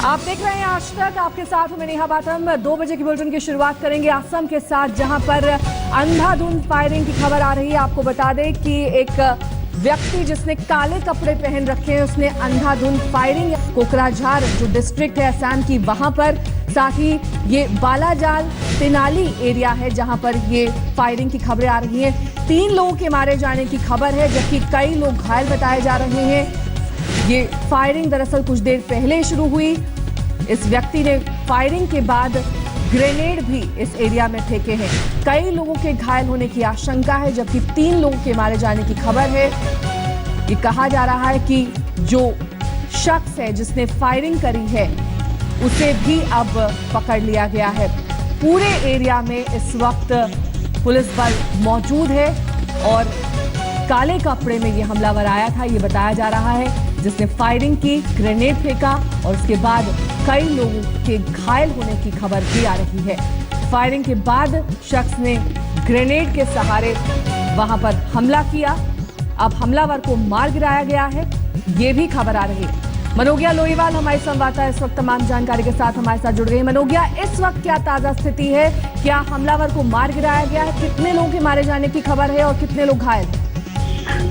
आप देख रहे हैं आज तक, आपके साथ हूं मैं नेहा बातम। 2 बजे की बुलेटिन की शुरुआत करेंगे असम के साथ, जहां पर अंधाधुंध फायरिंग की खबर आ रही है। आपको बता दें कि एक व्यक्ति जिसने काले कपड़े पहन रखे हैं, उसने अंधाधुंध फायरिंग कोकराझार जो डिस्ट्रिक्ट है असम की, वहां पर, साथ ही ये बालाजाल तेनाली एरिया है जहां पर ये फायरिंग की खबरें आ रही हैं। 3 लोगों के मारे जाने की खबर है, जबकि कई लोग घायल बताए जा रहे हैं। ये फायरिंग दरअसल कुछ देर पहले शुरू हुई। इस व्यक्ति ने फायरिंग के बाद ग्रेनेड भी इस एरिया में फेंके हैं। कई लोगों के घायल होने की आशंका है, जबकि 3 लोगों के मारे जाने की खबर है। ये कहा जा रहा है कि जो शख्स है जिसने फायरिंग करी है, उसे भी अब पकड़ लिया गया है। पूरे एरिया में इस वक्त पुलिस बल मौजूद है और काले कपड़े में ये हमलावर आया था, ये बताया जा रहा है, जिसने फायरिंग की, ग्रेनेड फेंका और उसके बाद कई लोगों के घायल होने की खबर भी आ रही है। फायरिंग के बाद शख्स ने ग्रेनेड के सहारे वहां पर हमला किया। अब हमलावर को मार गिराया गया है, ये भी खबर आ रही है। मनोगिया लोईवाल हमारे संवाददाता इस वक्त तमाम जानकारी के साथ हमारे साथ जुड़ गए हैं। मनोगिया, इस वक्त क्या ताजा स्थिति है? क्या हमलावर को मार गिराया गया है? कितने लोगों के मारे जाने की खबर है और कितने लोग घायल हैं?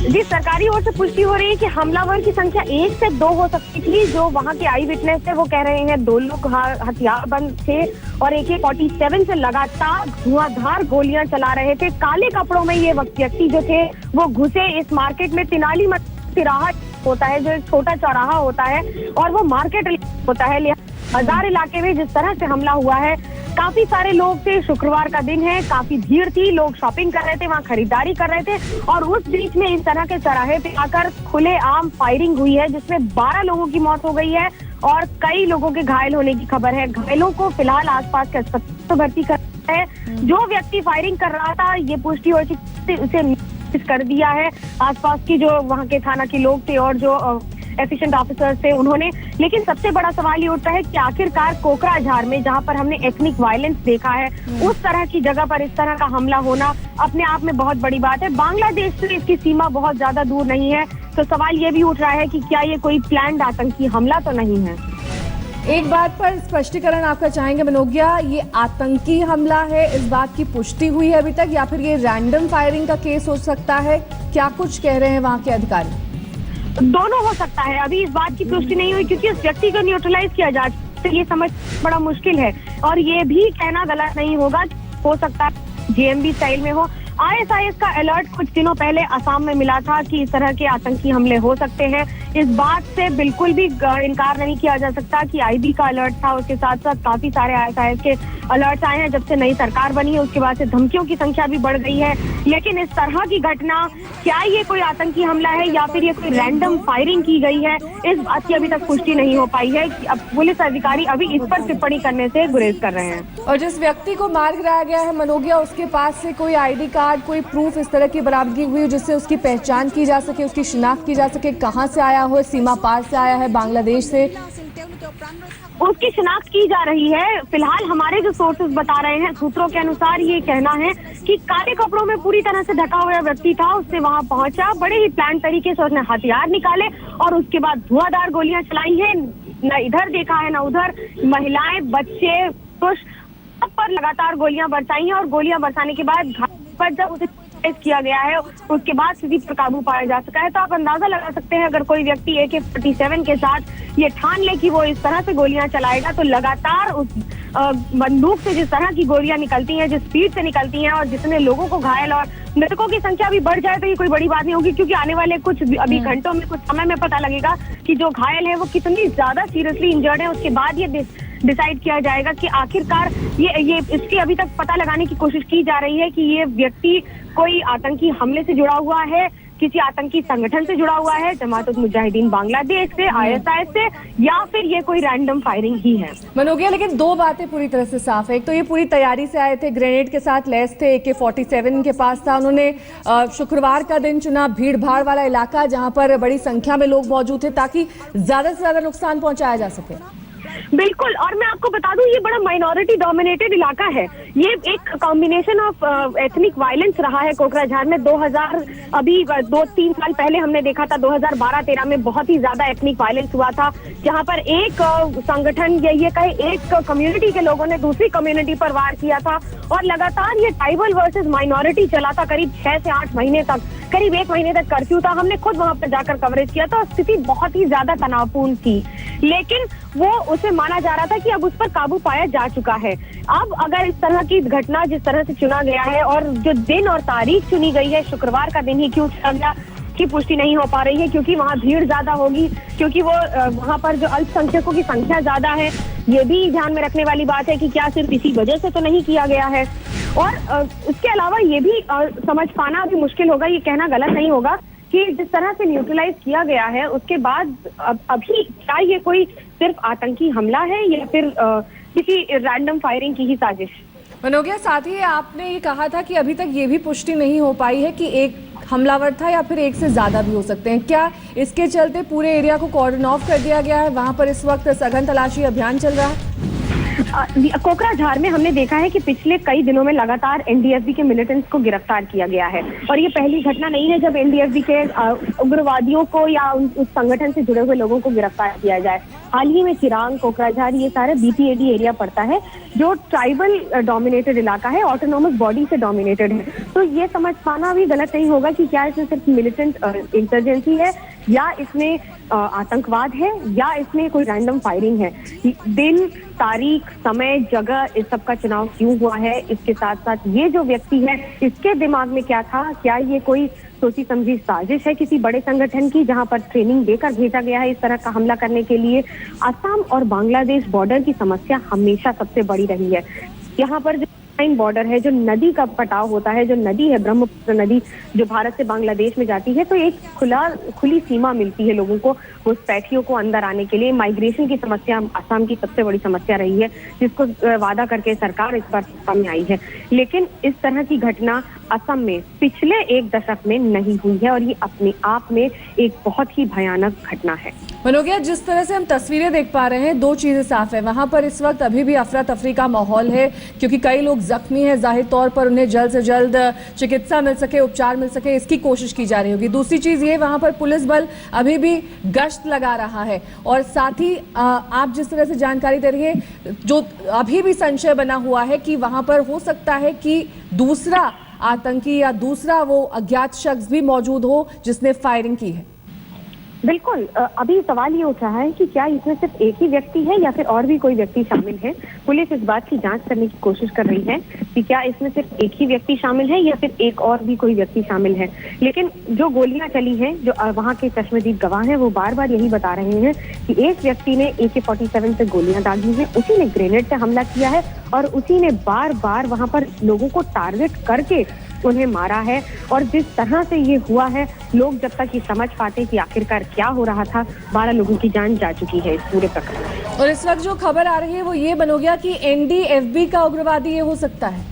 जी, सरकारी ओर से पुष्टि हो रही है कि हमलावर की संख्या 1 से 2 हो सकती थी। जो वहां के आई विटनेस थे वो कह रहे हैं 2 लोग हथियारबंद थे और AK-47 से लगातार धुआंधार गोलियां चला रहे थे। काले कपड़ों में ये व्यक्ति जो थे वो घुसे इस मार्केट में। तेनाली तिराहा होता है, जो एक छोटा चौराहा होता है और वो मार्केट होता है। बाजार इलाके में जिस तरह से हमला हुआ है, काफी सारे लोग थे, शुक्रवार का दिन है, काफी भीड़ थी, लोग शॉपिंग कर रहे थे, वहाँ खरीदारी कर रहे थे और उस बीच में इस तरह के चौराहे पे आकर खुलेआम फायरिंग हुई है, जिसमें 12 लोगों की मौत हो गई है और कई लोगों के घायल होने की खबर है। घायलों को फिलहाल आसपास के अस्पताल में भर्ती कर रहा है। जो व्यक्ति फायरिंग कर रहा था, ये पुष्टि हो चुकी, उसे कर दिया है आसपास की जो वहाँ के थाना के लोग थे और जो एफिशिएंट ऑफिसर्स थे उन्होंने। लेकिन सबसे बड़ा सवाल ये उठता है कि आखिरकार कोकराझार में, जहां पर हमने एथनिक वायलेंस देखा है, उस तरह की जगह पर इस तरह का हमला होना अपने आप में बहुत बड़ी बात है। बांग्लादेश से इसकी सीमा बहुत ज्यादा दूर नहीं है, तो सवाल ये भी उठ रहा है कि क्या ये कोई प्लान्ड आतंकी हमला तो नहीं है। एक बात पर स्पष्टीकरण आपका चाहेंगे मनोगिया, ये आतंकी हमला है, इस बात की पुष्टि हुई है अभी तक, या फिर ये रैंडम फायरिंग का केस हो सकता है? क्या कुछ कह रहे हैं वहाँ के अधिकारी? दोनों हो सकता है, अभी इस बात की पुष्टि नहीं हुई क्योंकि उस व्यक्ति को न्यूट्रलाइज किया जा तो ये समझ बड़ा मुश्किल है और ये भी कहना गलत नहीं होगा, हो सकता है JMB स्टाइल में हो। ISIS का अलर्ट कुछ दिनों पहले असम में मिला था कि इस तरह के आतंकी हमले हो सकते हैं। इस बात से बिल्कुल भी इनकार नहीं किया जा सकता कि IB का अलर्ट था, उसके साथ साथ काफी सारे ISIS के अलर्ट आए हैं। जब से नई सरकार बनी है उसके बाद से धमकियों की संख्या भी बढ़ गई है। लेकिन इस तरह की घटना, क्या ये कोई आतंकी हमला है या फिर ये कोई रैंडम फायरिंग की गई है, इस बात की अभी तक पुष्टि नहीं हो पाई है। अब पुलिस अधिकारी अभी इस पर टिप्पणी करने से गुरेज कर रहे हैं। और जिस व्यक्ति को मार गिराया गया है मनोगिया, उसके पास से कोई ID कार्ड, कोई प्रूफ इस तरह की बरामदगी हुई जिससे उसकी पहचान की जा सके, उसकी शिनाख्त की जा सके? कहां से आया हो, सीमा पार से आया है, बांग्लादेश से? उसकी शिनाख्त की जा रही है। फिलहाल हमारे जो सोर्सेज बता रहे हैं, सूत्रों के अनुसार ये कहना है कि काले कपड़ों में पूरी तरह से ढका हुआ व्यक्ति था, उससे वहां पहुंचा, बड़े ही प्लान तरीके से उसने हथियार निकाले और उसके बाद धुआंधार गोलियां चलाई हैं। न इधर देखा है न उधर, महिलाएं, बच्चे, पुरुष, सब पर लगातार गोलियां बरसाई हैं और गोलियां बरसाने के बाद पर जब उसे किया गया है उसके बाद स्थिति पर काबू पाया जा सका है। तो आप अंदाजा लगा सकते हैं, अगर कोई व्यक्ति AK-47 के साथ ये ठान ले कि वो इस तरह से गोलियां चलाएगा, तो लगातार उस बंदूक से जिस तरह की गोलियां निकलती हैं, जिस स्पीड से निकलती हैं और जितने लोगों को घायल और मृतकों की संख्या भी बढ़ जाए तो ये कोई बड़ी बात नहीं होगी, क्योंकि आने वाले कुछ अभी घंटों में, कुछ समय में पता लगेगा कि जो घायल है वो कितनी ज्यादा सीरियसली इंजर्ड है। उसके बाद ये डिसाइड किया जाएगा कि आखिरकार ये इसकी अभी तक पता लगाने की कोशिश की जा रही है कि ये व्यक्ति कोई आतंकी हमले से जुड़ा हुआ है, किसी आतंकी संगठन से जुड़ा हुआ है, जमात-उल-मुजाहिदीन बांग्लादेश से, ISIS से, या फिर ये कोई रैंडम फायरिंग ही है। मनोगिया, लेकिन 2 बातें पूरी तरह से साफ है। एक तो ये पूरी तैयारी से आए थे, ग्रेनेड के साथ लैस थे, AK-47 के पास था, उन्होंने शुक्रवार का दिन चुना, भीड़ भाड़ वाला इलाका जहां पर बड़ी संख्या में लोग मौजूद थे, ताकि ज्यादा से ज्यादा नुकसान पहुंचाया जा सके। बिल्कुल, और मैं आपको बता दूं ये बड़ा माइनॉरिटी डोमिनेटेड इलाका है। ये एक कॉम्बिनेशन ऑफ एथनिक वायलेंस रहा है कोकराझार में। 2-3 साल पहले हमने देखा था 2012-13 में बहुत ही ज्यादा एथनिक वायलेंस हुआ था, जहां पर एक संगठन या ये कहे एक कम्युनिटी के लोगों ने दूसरी कम्युनिटी पर वार किया था और लगातार ये ट्राइबल वर्सेस माइनॉरिटी चला था करीब 6 से 8 महीने तक। करीब 1 महीने तक कर्फ्यू था। हमने खुद वहां पर जाकर कवरेज किया था। स्थिति बहुत ही ज्यादा तनावपूर्ण थी, लेकिन वो उसे माना जा रहा था कि अब उस पर काबू पाया जा चुका है। अब अगर इस तरह की घटना जिस तरह से चुना गया है और जो दिन और तारीख चुनी गई है, शुक्रवार का दिन ही क्यों चुना गया की पुष्टि नहीं हो पा रही है, क्योंकि वहाँ भीड़ ज्यादा होगी, क्योंकि वो वहाँ पर जो अल्पसंख्यकों की संख्या ज्यादा है। ये भी ध्यान में रखने वाली बात है कि क्या सिर्फ इसी वजह से तो नहीं किया गया है। और उसके अलावा ये भी समझ पाना अभी मुश्किल होगा, ये कहना गलत नहीं होगा कि जिस तरह से न्यूट्रलाइज किया गया है उसके बाद अभी क्या ये कोई सिर्फ आतंकी हमला है या फिर किसी रैंडम फायरिंग की ही साजिश। मनोगिया, साथ ही आपने ये कहा था कि अभी तक ये भी पुष्टि नहीं हो पाई है कि एक हमलावर था या फिर एक से ज्यादा भी हो सकते हैं। क्या इसके चलते पूरे एरिया को कॉर्डन ऑफ कर दिया गया है? वहां पर इस वक्त सघन तलाशी अभियान चल रहा है। कोकराझार में हमने देखा है कि पिछले कई दिनों में लगातार एनडीएफबी के मिलिटेंट्स को गिरफ्तार किया गया है और ये पहली घटना नहीं है जब एनडीएफबी के उग्रवादियों को या उस संगठन से जुड़े हुए लोगों को गिरफ्तार किया जाए। हाल ही में चिरांग, कोकराझार, ये सारे बीपीएडी एरिया पड़ता है जो ट्राइबल डोमिनेटेड इलाका है, ऑटोनॉमस बॉडी से डोमिनेटेड है। तो ये समझ पाना भी गलत नहीं होगा कि क्या इसमें सिर्फ मिलिटेंट इंसर्जेंसी है या इसमें आतंकवाद है या इसमें कोई रैंडम फायरिंग है। दिन, तारीख, समय, जगह, इस सब का चुनाव क्यों हुआ है, इसके साथ साथ ये जो व्यक्ति है इसके दिमाग में क्या था, क्या ये कोई सोची समझी साजिश है किसी बड़े संगठन की जहां पर ट्रेनिंग देकर भेजा गया है इस तरह का हमला करने के लिए। असम और बांग्लादेश बॉर्डर की समस्या हमेशा सबसे बड़ी रही है। यहाँ पर जो बॉर्डर है, जो नदी का कटाव होता है, जो नदी है ब्रह्मपुत्र नदी जो भारत से बांग्लादेश में जाती है, तो एक खुली सीमा मिलती है लोगों को घुसपैठियों को अंदर आने के लिए। माइग्रेशन की समस्या असम की सबसे बड़ी समस्या रही है जिसको वादा करके सरकार इस पर सामने आई है, लेकिन इस तरह की घटना असम में पिछले 1 दशक में नहीं हुई है और ये अपने आप में एक बहुत ही भयानक घटना है। मनोगिया, जिस तरह से हम तस्वीरें देख पा रहे हैं, 2 चीजें साफ है। वहां पर इस वक्त अभी भी अफरा तफरी का माहौल है क्योंकि कई लोग जख्मी हैं। जाहिर तौर पर उन्हें जल्द से जल्द चिकित्सा मिल सके, उपचार मिल सके, इसकी कोशिश की जा रही होगी। दूसरी चीज ये, वहां पर पुलिस बल अभी भी गश्त लगा रहा है और साथ ही आप जिस तरह से जानकारी दे रही है, जो अभी भी संशय बना हुआ है कि वहां पर हो सकता है कि दूसरा आतंकी या दूसरा वो अज्ञात शख्स भी मौजूद हो जिसने फायरिंग की है। बिल्कुल, अभी सवाल ये उठ रहा है कि क्या इसमें सिर्फ एक ही व्यक्ति है या फिर और भी कोई व्यक्ति शामिल है। पुलिस इस बात की जांच करने की कोशिश कर रही है कि क्या इसमें सिर्फ एक ही व्यक्ति शामिल है या फिर एक और भी कोई व्यक्ति शामिल है। लेकिन जो गोलियां चली हैं, जो वहां के चश्मदीद गवाह हैं, वो बार बार यही बता रहे हैं कि एक व्यक्ति ने AK-47 से गोलियां दागी हैं, उसी ने ग्रेनेड से हमला किया है और उसी ने बार बार वहां पर लोगों को टारगेट करके उन्हें मारा है। और जिस तरह से ये हुआ है, लोग जब तक ये समझ पाते कि आखिरकार क्या हो रहा था, 12 लोगों की जान जा चुकी है इस पूरे प्रकरण में। और इस वक्त जो खबर आ रही है वो ये बन गया कि NDFB का उग्रवादी ये हो सकता है।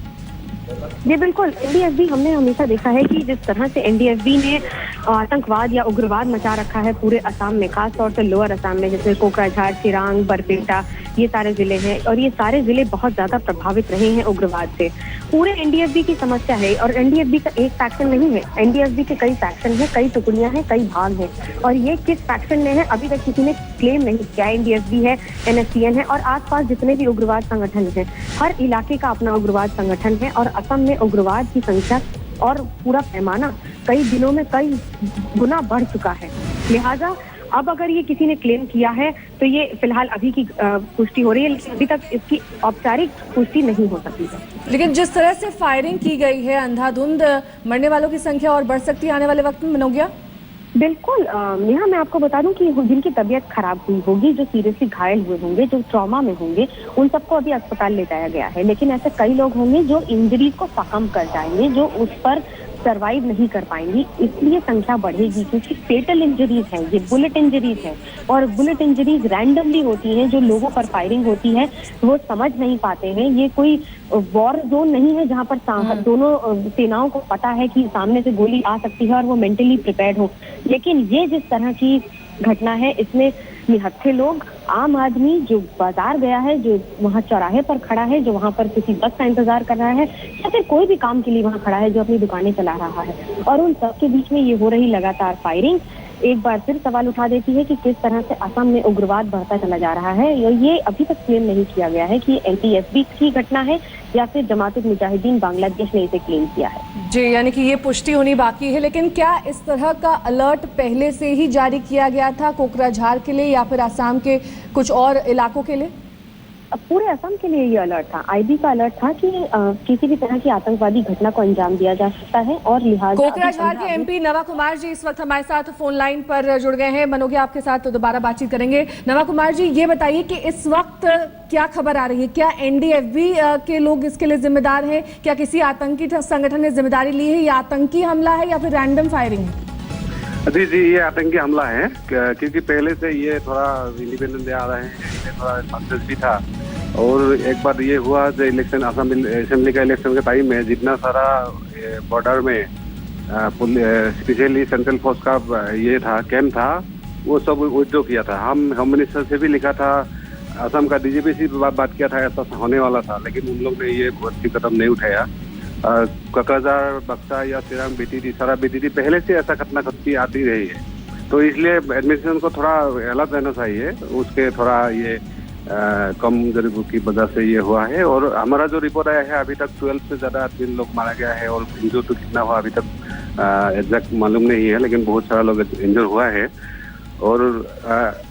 जी बिल्कुल, NDFB हमने हमेशा देखा है कि जिस तरह से NDFB ने आतंकवाद या उग्रवाद मचा रखा है पूरे असम में, खासतौर से लोअर असम में, जैसे कोकराझार, चिरांग, बरपेटा, ये सारे जिले हैं और ये सारे जिले बहुत ज्यादा प्रभावित रहे हैं उग्रवाद से। पूरे NDFB की समस्या है और NDFB का एक फैक्शन नहीं है, NDFB के कई फैक्शन है, कई टुकड़ियां हैं, कई भाग हैं और ये किस फैक्शन में है अभी तक किसी ने क्लेम नहीं किया। NDFB है, NSCN है और आसपास जितने भी उग्रवाद संगठन हैं, हर इलाके का अपना उग्रवाद संगठन है और असम में उग्रवाद की संख्या और पूरा पैमाना कई दिनों में कई गुना बढ़ चुका है। लिहाजा अब अगर ये किसी ने क्लेम किया है तो ये फिलहाल अभी की पुष्टि हो रही है, लेकिन अभी तक इसकी औपचारिक पुष्टि नहीं हो सकी है। लेकिन जिस तरह से फायरिंग की गई है अंधाधुंध, मरने वालों की संख्या और बढ़ सकती है आने वाले वक्त में। मनोगिया, बिल्कुल, यहाँ मैं आपको बता दूं कि जिनकी तबीयत खराब हुई होगी, जो सीरियसली घायल हुए होंगे, जो ट्रॉमा में होंगे, उन सबको अभी अस्पताल ले जाया गया है। लेकिन ऐसे कई लोग होंगे जो इंजरीज को सहम कर जाएंगे, जो उस पर सरवाइव नहीं कर पाएंगी, इसलिए संख्या बढ़ेगी क्योंकि फेटल इंजरीज है, ये बुलेट इंजरीज है और बुलेट इंजरीज रैंडमली होती हैं। जो लोगों पर फायरिंग होती है वो समझ नहीं पाते हैं। ये कोई वॉर जोन नहीं है जहां पर दोनों सेनाओं को पता है कि सामने से गोली आ सकती है और वो मेंटली प्रिपेयर्ड हो। लेकिन ये जिस तरह की घटना है। इसमें निहत्थे लोग, आम आदमी जो बाजार गया है, जो वहाँ चौराहे पर खड़ा है, जो वहाँ पर किसी बस का इंतजार कर रहा है या फिर कोई भी काम के लिए वहाँ खड़ा है, जो अपनी दुकानें चला रहा है, और उन सबके बीच में ये हो रही लगातार फायरिंग एक बार फिर सवाल उठा देती है कि किस तरह से असम में उग्रवाद बढ़ता चला जा रहा है। ये अभी तक क्लेम नहीं किया गया है कि एनटीएसबी की घटना है या फिर जमात-उल-मुजाहिदीन बांग्लादेश ने इसे क्लेम किया है। जी, यानी कि ये पुष्टि होनी बाकी है, लेकिन क्या इस तरह का अलर्ट पहले से ही जारी किया गया था कोकराझार के लिए या फिर असम के कुछ और इलाकों के लिए? पूरे असम के लिए ये अलर्ट था, आईबी का अलर्ट था कि किसी भी तरह की आतंकवादी घटना को अंजाम दिया जा सकता है और लिहाजा कोकराझार के एमपी नवा कुमार जी इस वक्त हमारे साथ फोन लाइन पर जुड़ गए हैं। मनोगे आपके साथ तो दोबारा बातचीत करेंगे। नवा कुमार जी, ये बताइए कि इस वक्त क्या खबर आ रही है? क्या एनडीएफबी के लोग इसके लिए जिम्मेदार हैं? क्या किसी आतंकी संगठन ने जिम्मेदारी ली है? या आतंकी हमला है या फिर रैंडम फायरिंग है? जी, ये आतंकी हमला है क्योंकि पहले से ये थोड़ा इंडिपेंडेंट आ रहे हैं, इसमें थोड़ा सक्सेस भी था। और एक बार ये हुआ जो इलेक्शन असम असेंबली का इलेक्शन के टाइम में जितना सारा बॉर्डर में स्पेशली सेंट्रल फोर्स का ये था कैंप था, वो सब विड्रॉ किया था। हम मिनिस्टर से भी लिखा था, असम का डीजीपी से बात किया था, ऐसा होने वाला था, लेकिन उन लोग ने ये कोई कदम नहीं उठाया। कोकराझार, बक्सा या सिरांग, बीटीडी, सारा बीटीडी पहले से ऐसा घटना घटती आती रही है, तो इसलिए एडमिनिस्ट्रेशन को थोड़ा अलर्ट रहना चाहिए। उसके थोड़ा ये कम गरीबों की वजह से ये हुआ है। और हमारा जो रिपोर्ट आया है अभी तक 12 से ज्यादा आदमी लोग मारा गया है, और इंजर तो कितना हुआ अभी तक एग्जैक्ट मालूम नहीं है, लेकिन बहुत सारा लोग इंजर हुआ है। और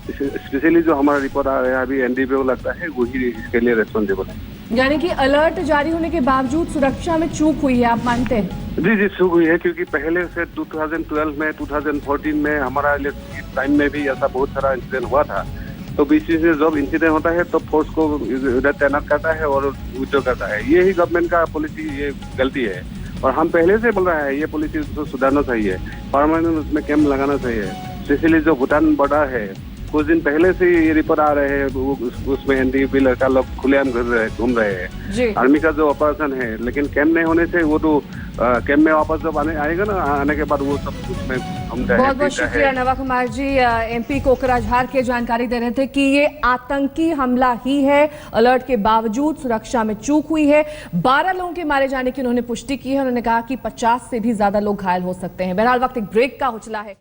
स्पेशली जो हमारा रिपोर्ट आ रहा है अभी एनडीपी को लगता है वही इसके लिए रिस्पॉन्सिबल है। यानी कि अलर्ट जारी होने के बावजूद सुरक्षा में चूक हुई है, आप मानते हैं? जी, चूक हुई है, क्योंकि पहले से 2012 में 2014 में हमारा टाइम में भी ऐसा बहुत सारा इंसिडेंट हुआ था। तो बीच में जब इंसिडेंट होता है तो फोर्स को उधर तैनात करता है और विड्रॉ करता है। ये ही गवर्नमेंट का पॉलिसी, ये गलती है। और हम पहले से बोल रहे हैं ये पॉलिसी तो सुधारना चाहिए, परमानेंट उसमें कैंप लगाना चाहिए। स्पेशली जो भूटान बॉर्डर है, कुछ दिन पहले से ये रिपोर्ट आ रहे हैं, उसमें एनडीपी लड़का लोग खुलेआम घूम रहे हैं। आर्मी का जो ऑपरेशन है, लेकिन कैंप नहीं होने से वो तो कैंप में वापस जब आएगा ना, आने के बाद वो सब उसमें हम जाए। बहुत बहुत शुक्रिया नवा कुमार जी, एमपी कोकराझार के जानकारी दे रहे थे कि ये आतंकी हमला ही है। अलर्ट के बावजूद सुरक्षा में चूक हुई है। 12 लोगों के मारे जाने की उन्होंने पुष्टि की है। उन्होंने कहा कि 50 से भी ज्यादा लोग घायल हो सकते हैं। बहरहाल वक्त एक ब्रेक का हो चला है।